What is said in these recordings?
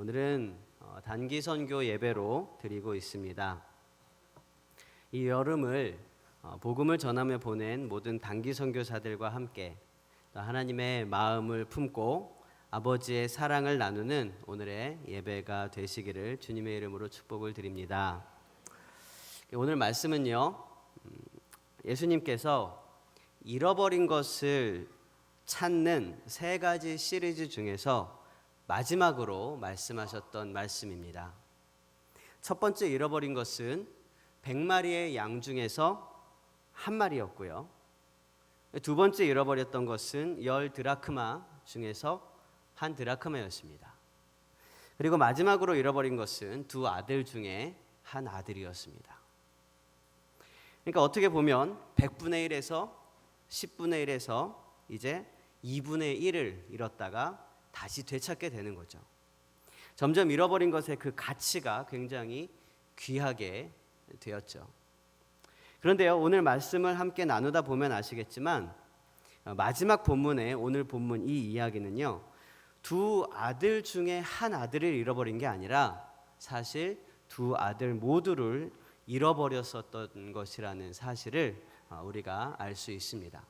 오늘은 단기 선교 예배로 드리고 있습니다. 이 여름을 복음을 전하며 보낸 모든 단기 선교사들과 함께 하나님의 마음을 품고 아버지의 사랑을 나누는 오늘의 예배가 되시기를 주님의 이름으로 축복을 드립니다. 오늘 말씀은요, 예수님께서 잃어버린 것을 찾는 세 가지 시리즈 중에서 마지막으로 말씀하셨던 말씀입니다. 첫 번째 잃어버린 것은 100마리의 양 중에서 한 마리였고요. 두 번째 잃어버렸던 것은 10 드라크마 중에서 한 드라크마였습니다. 그리고 마지막으로 잃어버린 것은 두 아들 중에 한 아들이었습니다. 그러니까 어떻게 보면 100분의 1에서 10분의 1에서 이제 2분의 1을 잃었다가 다시 되찾게 되는 거죠. 점점 잃어버린 것의 그 가치가 굉장히 귀하게 되었죠. 그런데요, 오늘 말씀을 함께 나누다 보면 아시겠지만 마지막 본문에 오늘 본문 이 이야기는요, 두 아들 중에 한 아들을 잃어버린 게 아니라 사실 두 아들 모두를 잃어버렸었던 것이라는 사실을 우리가 알 수 있습니다.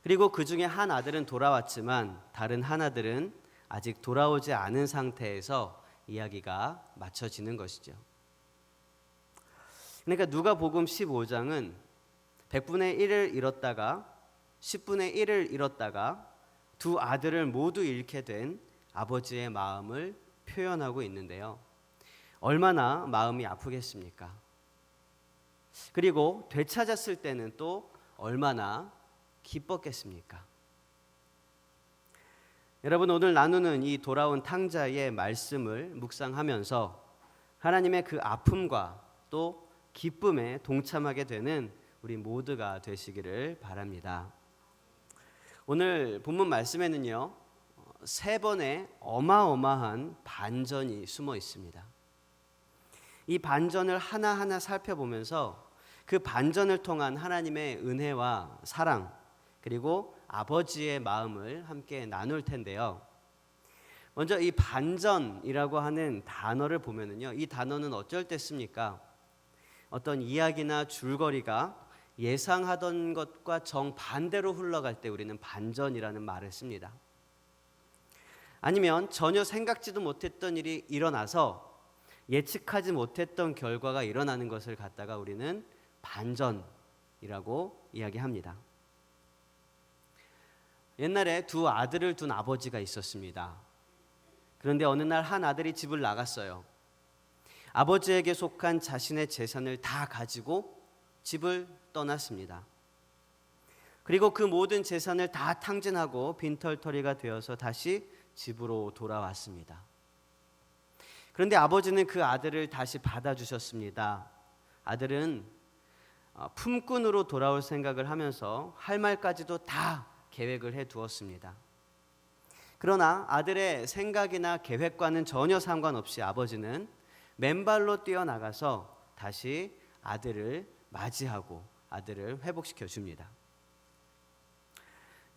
그리고 그 중에 한 아들은 돌아왔지만 다른 한 아들은 아직 돌아오지 않은 상태에서 이야기가 맞춰지는 것이죠. 그러니까 누가복음 15장은 100분의 1을 잃었다가 10분의 1을 잃었다가 두 아들을 모두 잃게 된 아버지의 마음을 표현하고 있는데요. 얼마나 마음이 아프겠습니까? 그리고 되찾았을 때는 또 얼마나 기뻤겠습니까? 여러분, 오늘 나누는 이 돌아온 탕자의 말씀을 묵상하면서 하나님의 그 아픔과 또 기쁨에 동참하게 되는 우리 모두가 되시기를 바랍니다. 오늘 본문 말씀에는요, 세 번의 어마어마한 반전이 숨어 있습니다. 이 반전을 하나하나 살펴보면서 그 반전을 통한 하나님의 은혜와 사랑, 그리고 아버지의 마음을 함께 나눌 텐데요. 먼저 이 반전이라고 하는 단어를 보면은요, 이 단어는 어쩔 때 씁니까? 어떤 이야기나 줄거리가 예상하던 것과 정반대로 흘러갈 때 우리는 반전이라는 말을 씁니다. 아니면 전혀 생각지도 못했던 일이 일어나서 예측하지 못했던 결과가 일어나는 것을 갖다가 우리는 반전이라고 이야기합니다. 옛날에 두 아들을 둔 아버지가 있었습니다. 그런데 어느 날 한 아들이 집을 나갔어요. 아버지에게 속한 자신의 재산을 다 가지고 집을 떠났습니다. 그리고 그 모든 재산을 다 탕진하고 빈털터리가 되어서 다시 집으로 돌아왔습니다. 그런데 아버지는 그 아들을 다시 받아주셨습니다. 아들은 품꾼으로 돌아올 생각을 하면서 할 말까지도 다 계획을 해두었습니다. 그러나 아들의 생각이나 계획과는 전혀 상관없이 아버지는 맨발로 뛰어나가서 다시 아들을 맞이하고 아들을 회복시켜 줍니다.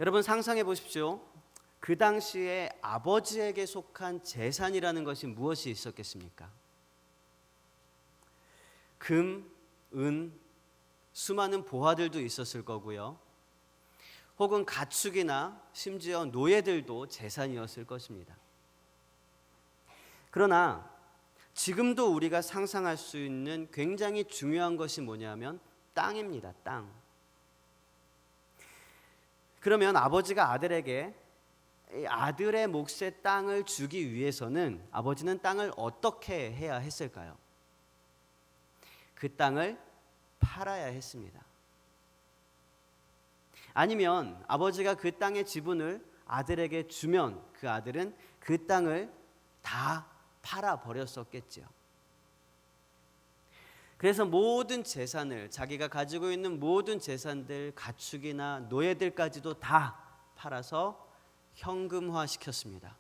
여러분, 상상해 보십시오. 그 당시에 아버지에게 속한 재산이라는 것이 무엇이 있었겠습니까? 금, 은, 수많은 보화들도 있었을 거고요. 혹은 가축이나 심지어 노예들도 재산이었을 것입니다. 그러나 지금도 우리가 상상할 수 있는 굉장히 중요한 것이 뭐냐면 땅입니다. 땅. 그러면 아버지가 아들에게 아들의 몫의 땅을 주기 위해서는 아버지는 땅을 어떻게 해야 했을까요? 그 땅을 팔아야 했습니다. 아니면 아버지가 그 땅의 지분을 아들에게 주면 그 아들은 그 땅을 다 팔아버렸었겠죠. 그래서 모든 재산을, 자기가 가지고 있는 모든 재산들, 가축이나 노예들까지도 다 팔아서 현금화시켰습니다.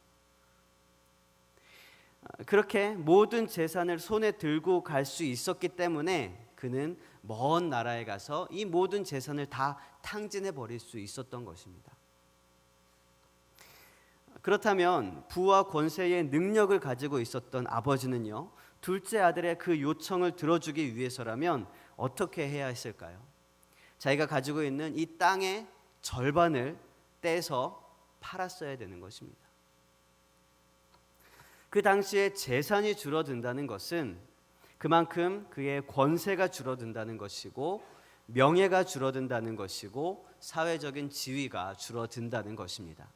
그렇게 모든 재산을 손에 들고 갈 수 있었기 때문에 그는 먼 나라에 가서 이 모든 재산을 다 탕진해 버릴 수 있었던 것입니다. 그렇다면 부와 권세의 능력을 가지고 있었던 아버지는요, 둘째 아들의 그 요청을 들어주기 위해서라면 어떻게 해야 했을까요? 자기가 가지고 있는 이 땅의 절반을 떼서 팔았어야 되는 것입니다. 그 당시에 재산이 줄어든다는 것은 그만큼 그의 권세가 줄어든다는 것이고, 명예가 줄어든다는 것이고, 사회적인 지위가 줄어든다는 것입니다.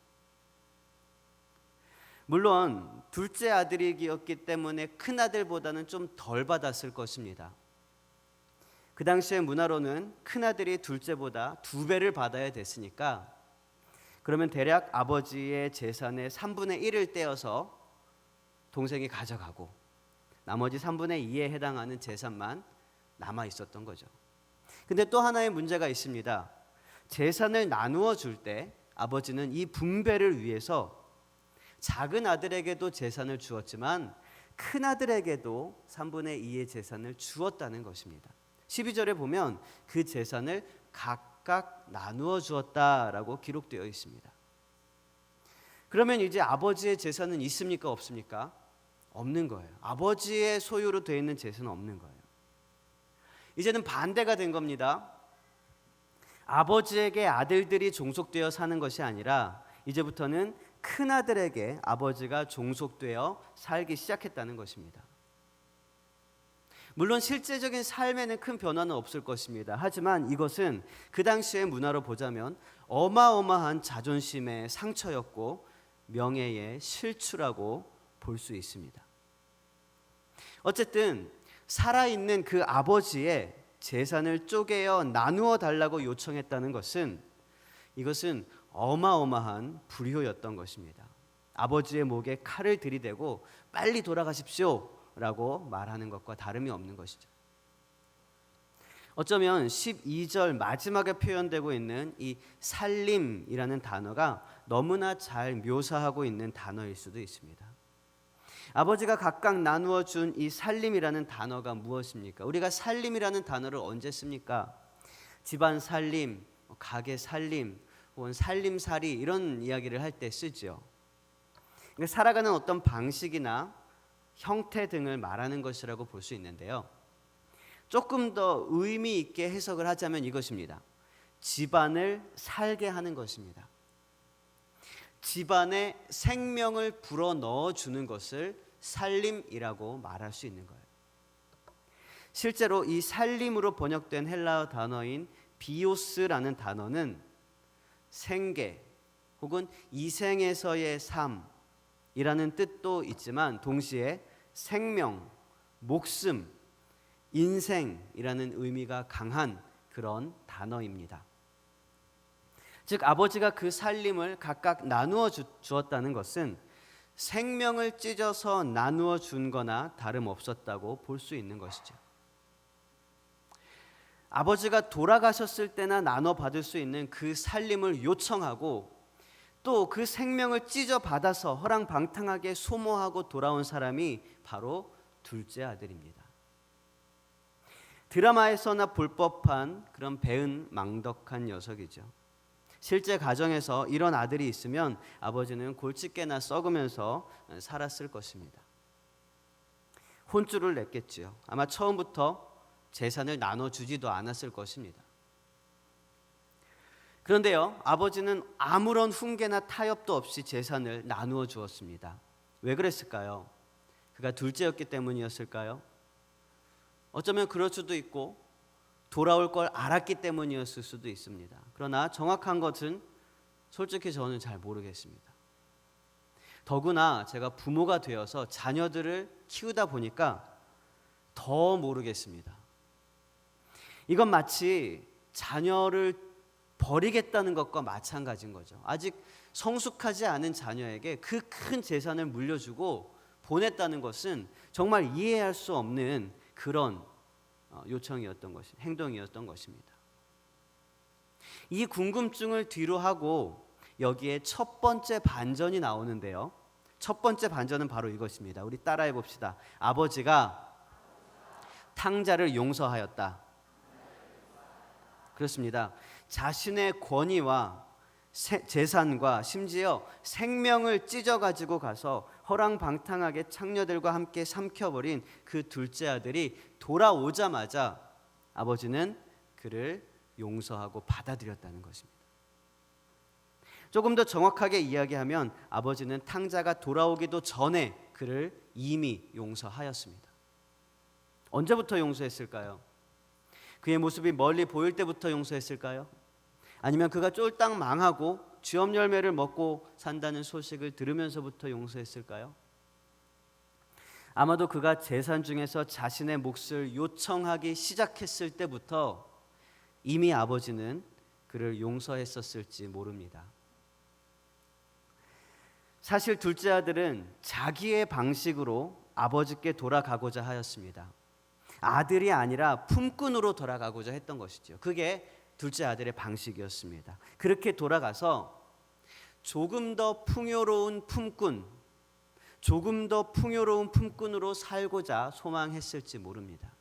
물론 둘째 아들이었기 때문에 큰 아들보다는 좀 덜 받았을 것입니다. 그 당시의 문화로는 큰 아들이 둘째보다 2배를 받아야 됐으니까, 그러면 대략 아버지의 재산의 3분의 1을 떼어서 동생이 가져가고 나머지 3분의 2에 해당하는 재산만 남아 있었던 거죠. 근데 또 하나의 문제가 있습니다. 재산을 나누어 줄 때 아버지는 이 분배를 위해서 작은 아들에게도 재산을 주었지만 큰 아들에게도 3분의 2의 재산을 주었다는 것입니다. 12절에 보면 그 재산을 각각 나누어 주었다라고 기록되어 있습니다. 그러면 이제 아버지의 재산은 있습니까, 없습니까? 없는 거예요. 아버지의 소유로 되어 있는 재산은 없는 거예요. 이제는 반대가 된 겁니다. 아버지에게 아들들이 종속되어 사는 것이 아니라 이제부터는 큰 아들에게 아버지가 종속되어 살기 시작했다는 것입니다. 물론 실제적인 삶에는 큰 변화는 없을 것입니다. 하지만 이것은 그 당시의 문화로 보자면 어마어마한 자존심의 상처였고 명예의 실추라고 볼 수 있습니다. 어쨌든 살아있는 그 아버지의 재산을 쪼개어 나누어 달라고 요청했다는 것은, 이것은 어마어마한 불효였던 것입니다. 아버지의 목에 칼을 들이대고 빨리 돌아가십시오 라고 말하는 것과 다름이 없는 것이죠. 어쩌면 12절 마지막에 표현되고 있는 이 살림이라는 단어가 너무나 잘 묘사하고 있는 단어일 수도 있습니다. 아버지가 각각 나누어 준 이 살림이라는 단어가 무엇입니까? 우리가 살림이라는 단어를 언제 씁니까? 집안 살림, 가게 살림, 혹은 살림살이 이런 이야기를 할 때 쓰죠. 살아가는 어떤 방식이나 형태 등을 말하는 것이라고 볼 수 있는데요. 조금 더 의미 있게 해석을 하자면 이것입니다. 집안을 살게 하는 것입니다. 집안에 생명을 불어넣어 주는 것을 살림이라고 말할 수 있는 거예요. 실제로 이 살림으로 번역된 헬라어 단어인 비오스라는 단어는 생계 혹은 이생에서의 삶이라는 뜻도 있지만 동시에 생명, 목숨, 인생이라는 의미가 강한 그런 단어입니다. 즉 아버지가 그 살림을 각각 나누어 주었다는 것은 생명을 찢어서 나누어 준 거나 다름없었다고 볼 수 있는 것이죠. 아버지가 돌아가셨을 때나 나눠 받을 수 있는 그 살림을 요청하고 또 그 생명을 찢어 받아서 허랑방탕하게 소모하고 돌아온 사람이 바로 둘째 아들입니다. 드라마에서나 볼 법한 그런 배은망덕한 녀석이죠. 실제 가정에서 이런 아들이 있으면 아버지는 골칫게나 썩으면서 살았을 것입니다. 혼쭐을 냈겠지요. 아마 처음부터 재산을 나눠주지도 않았을 것입니다. 그런데요, 아버지는 아무런 훈계나 타협도 없이 재산을 나누어 주었습니다. 왜 그랬을까요? 그가 둘째였기 때문이었을까요? 어쩌면 그럴 수도 있고 돌아올 걸 알았기 때문이었을 수도 있습니다. 그러나 정확한 것은 솔직히 저는 잘 모르겠습니다. 더구나 제가 부모가 되어서 자녀들을 키우다 보니까 더 모르겠습니다. 이건 마치 자녀를 버리겠다는 것과 마찬가지인 거죠. 아직 성숙하지 않은 자녀에게 그 큰 재산을 물려주고 보냈다는 것은 정말 이해할 수 없는 그런 행동이었던 것입니다. 이 궁금증을 뒤로 하고 여기에 첫 번째 반전이 나오는데요. 첫 번째 반전은 바로 이것입니다. 우리 따라해 봅시다. 아버지가 탕자를 용서하였다. 그렇습니다. 자신의 권위와 재산과 심지어 생명을 찢어가지고 가서 허랑방탕하게 창녀들과 함께 삼켜버린 그 둘째 아들이 돌아오자마자 아버지는 그를 용서하고 받아들였다는 것입니다. 조금 더 정확하게 이야기하면 아버지는 탕자가 돌아오기도 전에 그를 이미 용서하였습니다. 언제부터 용서했을까요? 그의 모습이 멀리 보일 때부터 용서했을까요? 아니면 그가 쫄딱 망하고 쥐업 열매를 먹고 산다는 소식을 들으면서부터 용서했을까요? 아마도 그가 재산 중에서 자신의 몫을 요청하기 시작했을 때부터 이미 아버지는 그를 용서했었을지 모릅니다. 사실 둘째 아들은 자기의 방식으로 아버지께 돌아가고자 하였습니다. 아들이 아니라 품꾼으로 돌아가고자 했던 것이죠. 그게 둘째 아들의 방식이었습니다. 그렇게 돌아가서 조금 더 풍요로운 품꾼으로 살고자 소망했을지 모릅니다.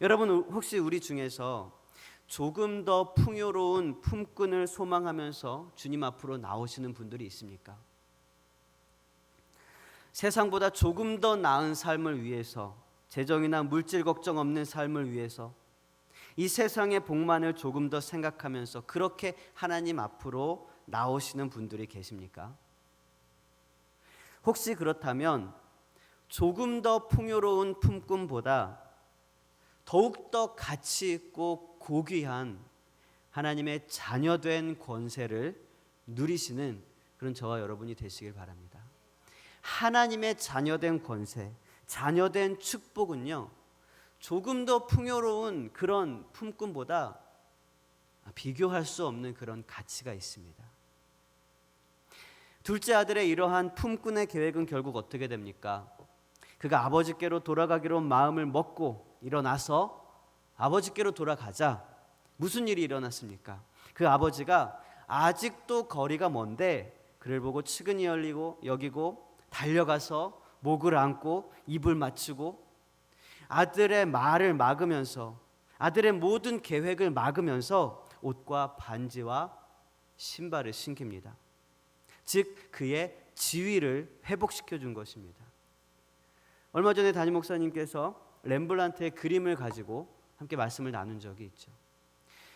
여러분, 혹시 우리 중에서 조금 더 풍요로운 품꾼을 소망하면서 주님 앞으로 나오시는 분들이 있습니까? 세상보다 조금 더 나은 삶을 위해서, 재정이나 물질 걱정 없는 삶을 위해서, 이 세상의 복만을 조금 더 생각하면서 그렇게 하나님 앞으로 나오시는 분들이 계십니까? 혹시 그렇다면 조금 더 풍요로운 품꾼보다 더욱더 가치 있고 고귀한 하나님의 자녀된 권세를 누리시는 그런 저와 여러분이 되시길 바랍니다. 하나님의 자녀된 권세, 자녀된 축복은요, 조금 더 풍요로운 그런 품꾼보다 비교할 수 없는 그런 가치가 있습니다. 둘째 아들의 이러한 품꾼의 계획은 결국 어떻게 됩니까? 그가 아버지께로 돌아가기로 마음을 먹고 일어나서 아버지께로 돌아가자 무슨 일이 일어났습니까? 그 아버지가 아직도 거리가 먼데 그를 보고 측은히 여기고 달려가서 목을 안고 입을 맞추고 아들의 말을 막으면서, 아들의 모든 계획을 막으면서 옷과 반지와 신발을 신깁니다. 즉 그의 지위를 회복시켜 준 것입니다. 얼마 전에 담임 목사님께서 렘블란트의 그림을 가지고 함께 말씀을 나눈 적이 있죠.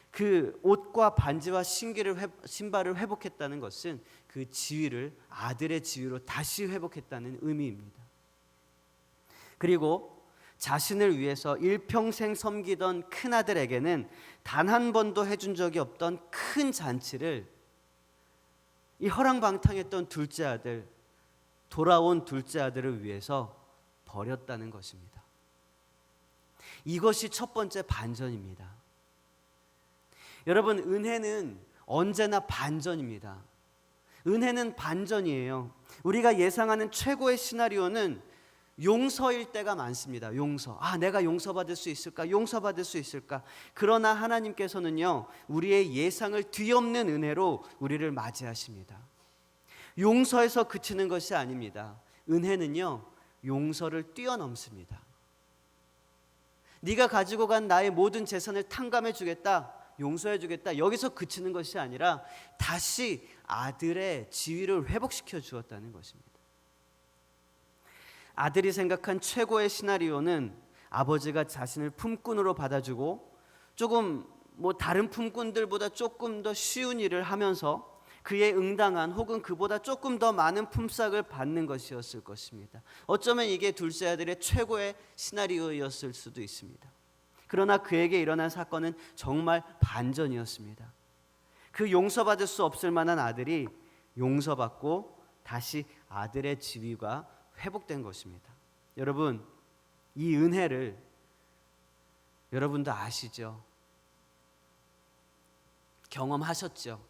그 옷과 반지와 신발을 회복했다는 것은 그 지위를 아들의 지위로 다시 회복했다는 의미입니다. 그리고 자신을 위해서 일평생 섬기던 큰아들에게는 단 한 번도 해준 적이 없던 큰 잔치를 이 허랑방탕했던 돌아온 둘째 아들을 위해서 버렸다는 것입니다. 이것이 첫 번째 반전입니다. 여러분, 은혜는 언제나 반전입니다. 은혜는 반전이에요. 우리가 예상하는 최고의 시나리오는 용서일 때가 많습니다. 용서. 내가 용서받을 수 있을까? 용서받을 수 있을까? 그러나 하나님께서는요, 우리의 예상을 뒤엎는 은혜로 우리를 맞이하십니다. 용서에서 그치는 것이 아닙니다. 은혜는요, 용서를 뛰어넘습니다. 네가 가지고 간 나의 모든 재산을 탕감해 주겠다, 용서해 주겠다, 여기서 그치는 것이 아니라 다시 아들의 지위를 회복시켜 주었다는 것입니다. 아들이 생각한 최고의 시나리오는 아버지가 자신을 품꾼으로 받아주고 조금 다른 품꾼들보다 조금 더 쉬운 일을 하면서 그에 응당한 혹은 그보다 조금 더 많은 품삯을 받는 것이었을 것입니다. 어쩌면 이게 둘째 아들의 최고의 시나리오였을 수도 있습니다. 그러나 그에게 일어난 사건은 정말 반전이었습니다. 그 용서받을 수 없을 만한 아들이 용서받고 다시 아들의 지위가 회복된 것입니다. 여러분, 이 은혜를 여러분도 아시죠? 경험하셨죠?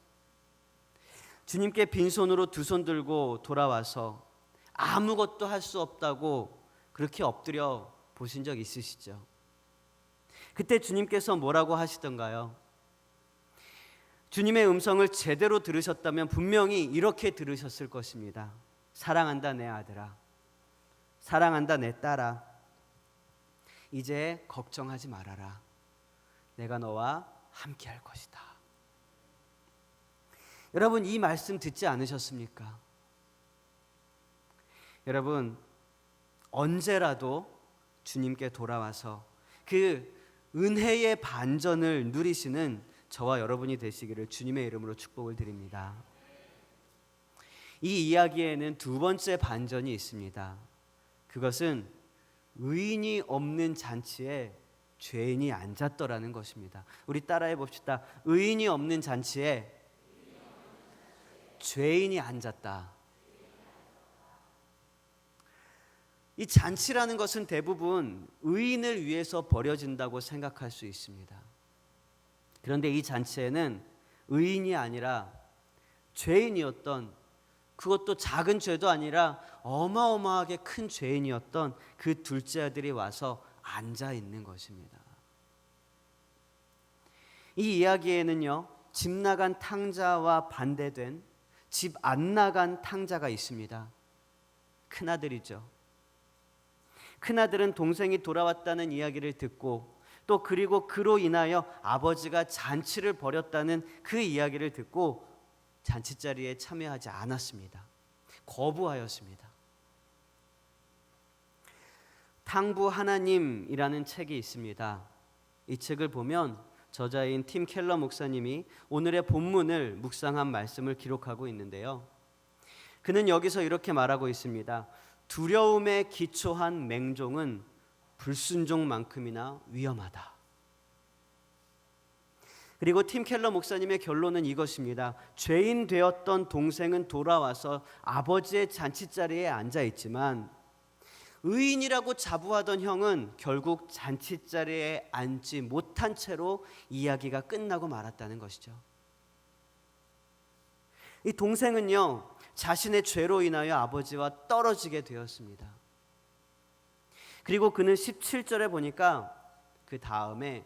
주님께 빈손으로 두 손 들고 돌아와서 아무것도 할 수 없다고 그렇게 엎드려 보신 적 있으시죠? 그때 주님께서 뭐라고 하시던가요? 주님의 음성을 제대로 들으셨다면 분명히 이렇게 들으셨을 것입니다. 사랑한다 내 아들아, 사랑한다 내 딸아, 이제 걱정하지 말아라. 내가 너와 함께 할 것이다. 여러분, 이 말씀 듣지 않으셨습니까? 여러분, 언제라도 주님께 돌아와서 그 은혜의 반전을 누리시는 저와 여러분이 되시기를 주님의 이름으로 축복을 드립니다. 이 이야기에는 두 번째 반전이 있습니다. 그것은 의인이 없는 잔치에 죄인이 앉았더라는 것입니다. 우리 따라해 봅시다. 의인이 없는 잔치에 죄인이 앉았다. 이 잔치라는 것은 대부분 의인을 위해서 벌여진다고 생각할 수 있습니다. 그런데 이 잔치에는 의인이 아니라 죄인이었던, 그것도 작은 죄도 아니라 어마어마하게 큰 죄인이었던 그 둘째 아들이 와서 앉아 있는 것입니다. 이 이야기에는요, 집 나간 탕자와 반대된 집 안 나간 탕자가 있습니다. 큰아들이죠. 큰아들은 동생이 돌아왔다는 이야기를 듣고 또 그리고 그로 인하여 아버지가 잔치를 벌였다는 그 이야기를 듣고 잔치자리에 참여하지 않았습니다. 거부하였습니다. 탕부 하나님이라는 책이 있습니다. 이 책을 보면 저자인 팀 켈러 목사님이 오늘의 본문을 묵상한 말씀을 기록하고 있는데요. 그는 여기서 이렇게 말하고 있습니다. 두려움에 기초한 맹종은 불순종만큼이나 위험하다. 그리고 팀 켈러 목사님의 결론은 이것입니다. 죄인 되었던 동생은 돌아와서 아버지의 잔치자리에 앉아 있지만 의인이라고 자부하던 형은 결국 잔치자리에 앉지 못한 채로 이야기가 끝나고 말았다는 것이죠. 이 동생은요, 자신의 죄로 인하여 아버지와 떨어지게 되었습니다. 그리고 그는 17절에 보니까 그 다음에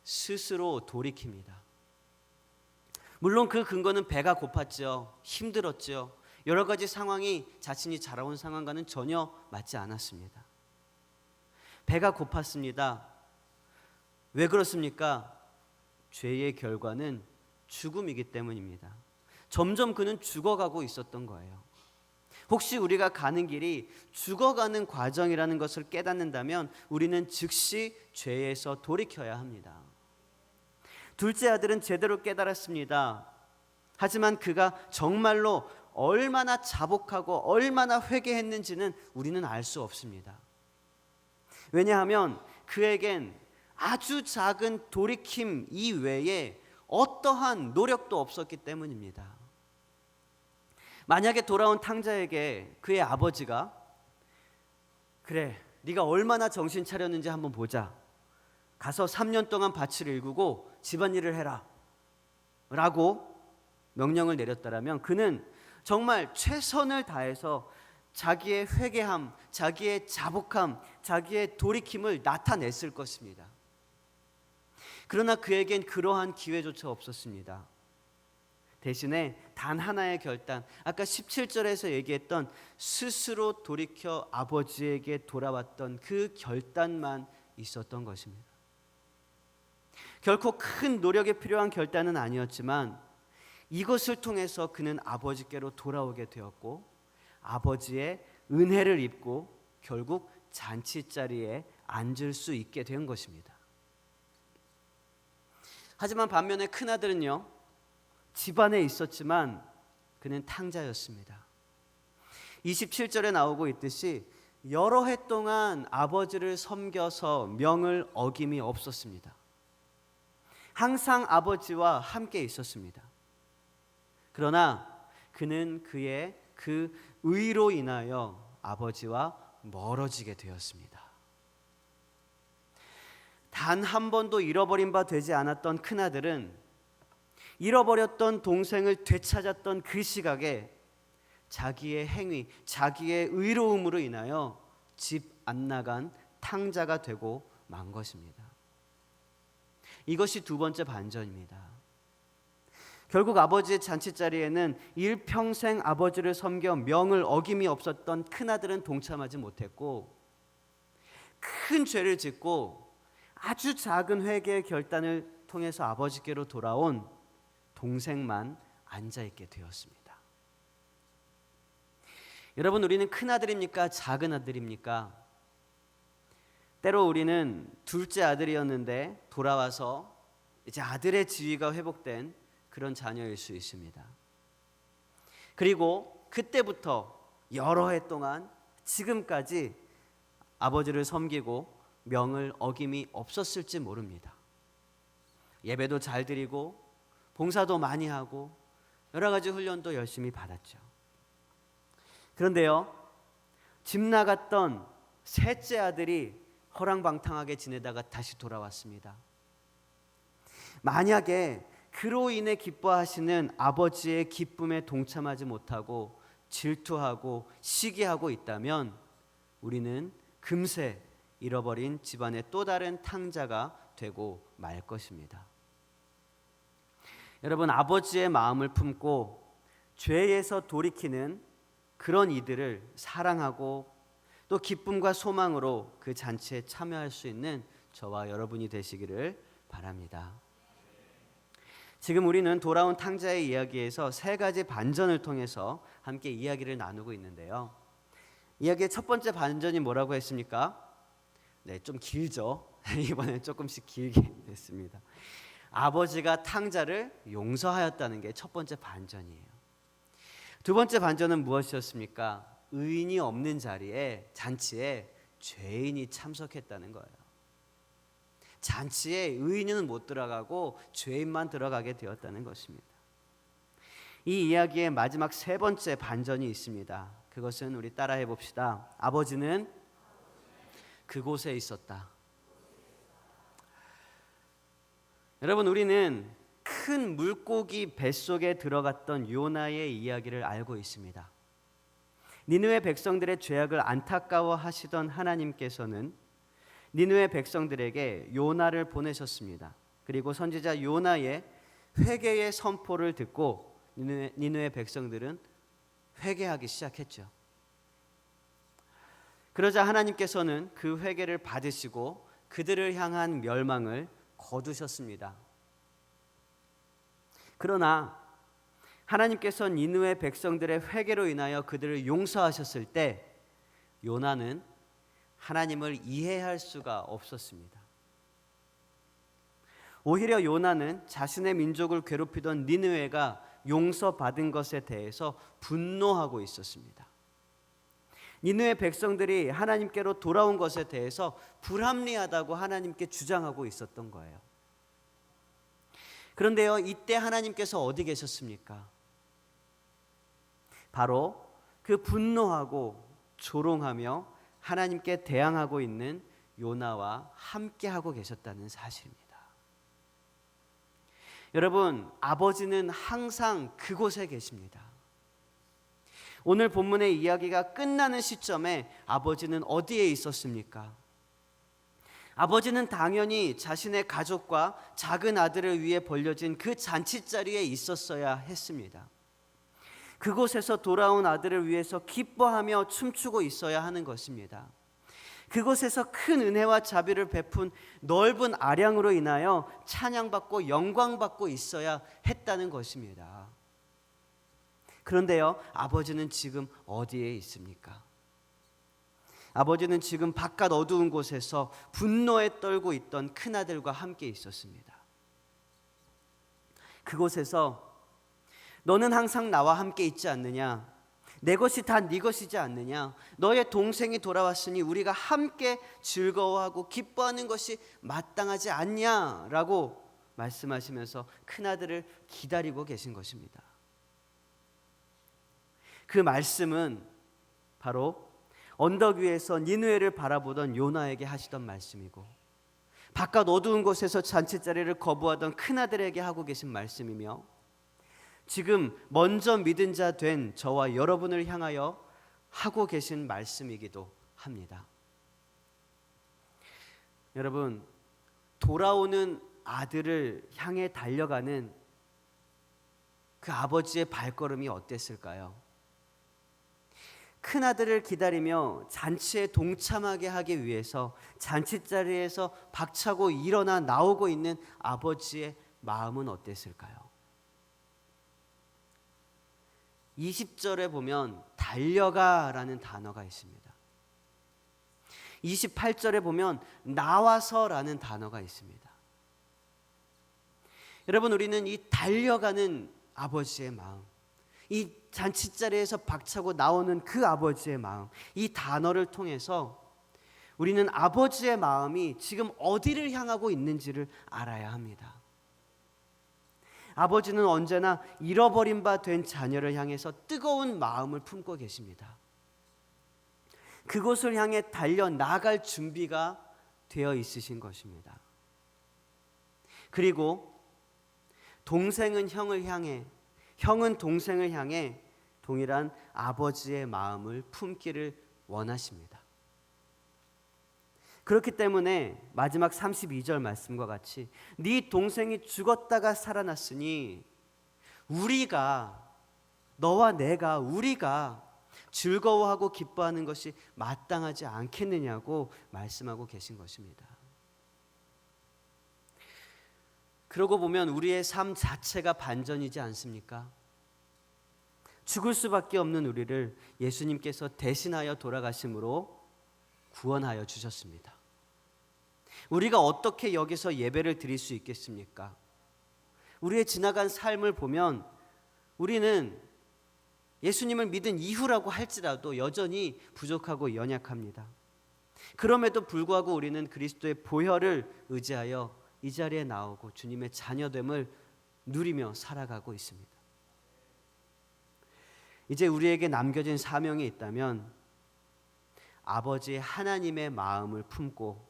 스스로 돌이킵니다. 물론 그 근거는 배가 고팠죠. 힘들었죠. 여러 가지 상황이 자신이 자라온 상황과는 전혀 맞지 않았습니다. 배가 고팠습니다. 왜 그렇습니까? 죄의 결과는 죽음이기 때문입니다. 점점 그는 죽어가고 있었던 거예요. 혹시 우리가 가는 길이 죽어가는 과정이라는 것을 깨닫는다면 우리는 즉시 죄에서 돌이켜야 합니다. 둘째 아들은 제대로 깨달았습니다. 하지만 그가 정말로 얼마나 자복하고 얼마나 회개했는지는 우리는 알 수 없습니다. 왜냐하면 그에겐 아주 작은 돌이킴 이외에 어떠한 노력도 없었기 때문입니다. 만약에 돌아온 탕자에게 그의 아버지가 그래, 네가 얼마나 정신 차렸는지 한번 보자. 가서 3년 동안 밭을 일구고 집안일을 해라 라고 명령을 내렸다라면 그는 정말 최선을 다해서 자기의 회개함, 자기의 자복함, 자기의 돌이킴을 나타냈을 것입니다. 그러나 그에겐 그러한 기회조차 없었습니다. 대신에 단 하나의 결단, 아까 17절에서 얘기했던 스스로 돌이켜 아버지에게 돌아왔던 그 결단만 있었던 것입니다. 결코 큰 노력이 필요한 결단은 아니었지만 이것을 통해서 그는 아버지께로 돌아오게 되었고 아버지의 은혜를 입고 결국 잔치자리에 앉을 수 있게 된 것입니다. 하지만 반면에 큰아들은요, 집안에 있었지만 그는 탕자였습니다. 27절에 나오고 있듯이 여러 해 동안 아버지를 섬겨서 명을 어김이 없었습니다. 항상 아버지와 함께 있었습니다. 그러나 그는 그의 그 의로 인하여 아버지와 멀어지게 되었습니다. 단 한 번도 잃어버린 바 되지 않았던 큰아들은 잃어버렸던 동생을 되찾았던 그 시각에 자기의 행위, 자기의 의로움으로 인하여 집 안 나간 탕자가 되고 만 것입니다. 이것이 두 번째 반전입니다. 결국 아버지의 잔치자리에는 일평생 아버지를 섬겨 명을 어김이 없었던 큰아들은 동참하지 못했고 큰 죄를 짓고 아주 작은 회개의 결단을 통해서 아버지께로 돌아온 동생만 앉아 있게 되었습니다. 여러분, 우리는 큰 아들입니까? 작은 아들입니까? 때로 우리는 둘째 아들이었는데 돌아와서 이제 아들의 지위가 회복된 그런 자녀일 수 있습니다. 그리고 그때부터 여러 해 동안 지금까지 아버지를 섬기고 명을 어김이 없었을지 모릅니다. 예배도 잘 드리고 봉사도 많이 하고 여러 가지 훈련도 열심히 받았죠. 그런데요, 집 나갔던 셋째 아들이 허랑방탕하게 지내다가 다시 돌아왔습니다. 만약에 그로 인해 기뻐하시는 아버지의 기쁨에 동참하지 못하고 질투하고 시기하고 있다면 우리는 금세 잃어버린 집안의 또 다른 탕자가 되고 말 것입니다. 여러분, 아버지의 마음을 품고 죄에서 돌이키는 그런 이들을 사랑하고 또 기쁨과 소망으로 그 잔치에 참여할 수 있는 저와 여러분이 되시기를 바랍니다. 지금 우리는 돌아온 탕자의 이야기에서 세 가지 반전을 통해서 함께 이야기를 나누고 있는데요. 이야기의 첫 번째 반전이 뭐라고 했습니까? 네, 좀 길죠. 이번엔 조금씩 길게 됐습니다. 아버지가 탕자를 용서하였다는 게 첫 번째 반전이에요. 두 번째 반전은 무엇이었습니까? 의인이 없는 자리에 잔치에 죄인이 참석했다는 거예요. 잔치에 의인은 못 들어가고 죄인만 들어가게 되었다는 것입니다. 이 이야기의 마지막 세 번째 반전이 있습니다. 그것은 우리 따라해 봅시다. 아버지는 그곳에 있었다. 여러분, 우리는 큰 물고기 뱃속에 들어갔던 요나의 이야기를 알고 있습니다. 니느웨 백성들의 죄악을 안타까워하시던 하나님께서는 니느웨 백성들에게 요나를 보내셨습니다. 그리고 선지자 요나의 회개의 선포를 듣고 니느웨 백성들은 회개하기 시작했죠. 그러자 하나님께서는 그 회개를 받으시고 그들을 향한 멸망을 거두셨습니다. 그러나 하나님께서 니느웨 백성들의 회개로 인하여 그들을 용서하셨을 때 요나는 하나님을 이해할 수가 없었습니다. 오히려 요나는 자신의 민족을 괴롭히던 니느웨가 용서받은 것에 대해서 분노하고 있었습니다. 니느웨 백성들이 하나님께로 돌아온 것에 대해서 불합리하다고 하나님께 주장하고 있었던 거예요. 그런데요, 이때 하나님께서 어디 계셨습니까? 바로 그 분노하고 조롱하며 하나님께 대항하고 있는 요나와 함께하고 계셨다는 사실입니다. 여러분, 아버지는 항상 그곳에 계십니다. 오늘 본문의 이야기가 끝나는 시점에 아버지는 어디에 있었습니까? 아버지는 당연히 자신의 가족과 작은 아들을 위해 벌려진 그 잔치자리에 있었어야 했습니다. 그곳에서 돌아온 아들을 위해서 기뻐하며 춤추고 있어야 하는 것입니다. 그곳에서 큰 은혜와 자비를 베푼 넓은 아량으로 인하여 찬양받고 영광받고 있어야 했다는 것입니다. 그런데요, 아버지는 지금 어디에 있습니까? 아버지는 지금 바깥 어두운 곳에서 분노에 떨고 있던 큰아들과 함께 있었습니다. 그곳에서 너는 항상 나와 함께 있지 않느냐? 내 것이 다 네 것이지 않느냐? 너의 동생이 돌아왔으니 우리가 함께 즐거워하고 기뻐하는 것이 마땅하지 않냐라고 말씀하시면서 큰아들을 기다리고 계신 것입니다. 그 말씀은 바로 언덕 위에서 니느웨를 바라보던 요나에게 하시던 말씀이고 바깥 어두운 곳에서 잔치자리를 거부하던 큰아들에게 하고 계신 말씀이며 지금 먼저 믿은 자 된 저와 여러분을 향하여 하고 계신 말씀이기도 합니다. 여러분, 돌아오는 아들을 향해 달려가는 그 아버지의 발걸음이 어땠을까요? 큰아들을 기다리며 잔치에 동참하게 하기 위해서 잔치자리에서 박차고 일어나 나오고 있는 아버지의 마음은 어땠을까요? 20절에 보면 달려가라는 단어가 있습니다. 28절에 보면 나와서라는 단어가 있습니다. 여러분, 우리는 이 달려가는 아버지의 마음, 이 잔치자리에서 박차고 나오는 그 아버지의 마음, 이 단어를 통해서 우리는 아버지의 마음이 지금 어디를 향하고 있는지를 알아야 합니다. 아버지는 언제나 잃어버린 바 된 자녀를 향해서 뜨거운 마음을 품고 계십니다. 그곳을 향해 달려나갈 준비가 되어 있으신 것입니다. 그리고 동생은 형을 향해, 형은 동생을 향해 동일한 아버지의 마음을 품기를 원하십니다. 그렇기 때문에 마지막 32절 말씀과 같이 네 동생이 죽었다가 살아났으니 우리가, 너와 내가, 우리가 즐거워하고 기뻐하는 것이 마땅하지 않겠느냐고 말씀하고 계신 것입니다. 그러고 보면 우리의 삶 자체가 반전이지 않습니까? 죽을 수밖에 없는 우리를 예수님께서 대신하여 돌아가심으로 구원하여 주셨습니다. 우리가 어떻게 여기서 예배를 드릴 수 있겠습니까? 우리의 지나간 삶을 보면 우리는 예수님을 믿은 이후라고 할지라도 여전히 부족하고 연약합니다. 그럼에도 불구하고 우리는 그리스도의 보혈을 의지하여 이 자리에 나오고 주님의 자녀됨을 누리며 살아가고 있습니다. 이제 우리에게 남겨진 사명이 있다면 아버지 하나님의 마음을 품고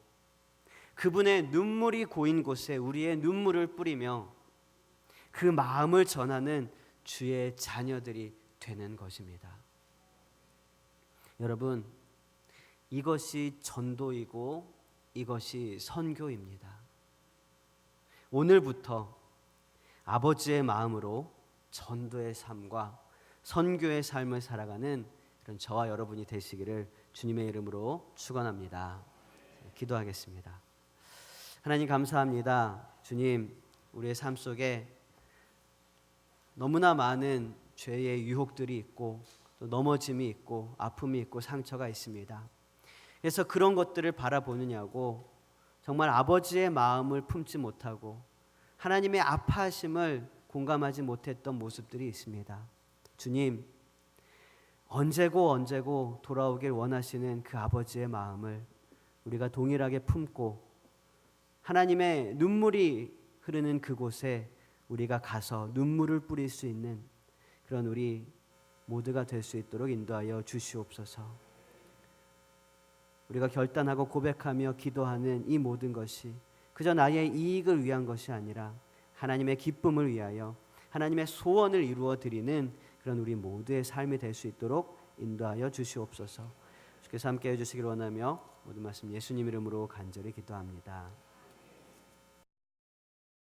그분의 눈물이 고인 곳에 우리의 눈물을 뿌리며 그 마음을 전하는 주의 자녀들이 되는 것입니다. 여러분, 이것이 전도이고 이것이 선교입니다. 오늘부터 아버지의 마음으로 전도의 삶과 선교의 삶을 살아가는 그런 저와 여러분이 되시기를 주님의 이름으로 축원합니다. 기도하겠습니다. 하나님 감사합니다. 주님, 우리의 삶 속에 너무나 많은 죄의 유혹들이 있고 또 넘어짐이 있고 아픔이 있고 상처가 있습니다. 그래서 그런 것들을 바라보느냐고 정말 아버지의 마음을 품지 못하고 하나님의 아파하심을 공감하지 못했던 모습들이 있습니다. 주님, 언제고 돌아오길 원하시는 그 아버지의 마음을 우리가 동일하게 품고 하나님의 눈물이 흐르는 그곳에 우리가 가서 눈물을 뿌릴 수 있는 그런 우리 모두가 될 수 있도록 인도하여 주시옵소서. 우리가 결단하고 고백하며 기도하는 이 모든 것이 그저 나의 이익을 위한 것이 아니라 하나님의 기쁨을 위하여 하나님의 소원을 이루어 드리는 그런 우리 모두의 삶이 될 수 있도록 인도하여 주시옵소서. 주께서 함께 해주시길 원하며 모든 말씀 예수님 이름으로 간절히 기도합니다.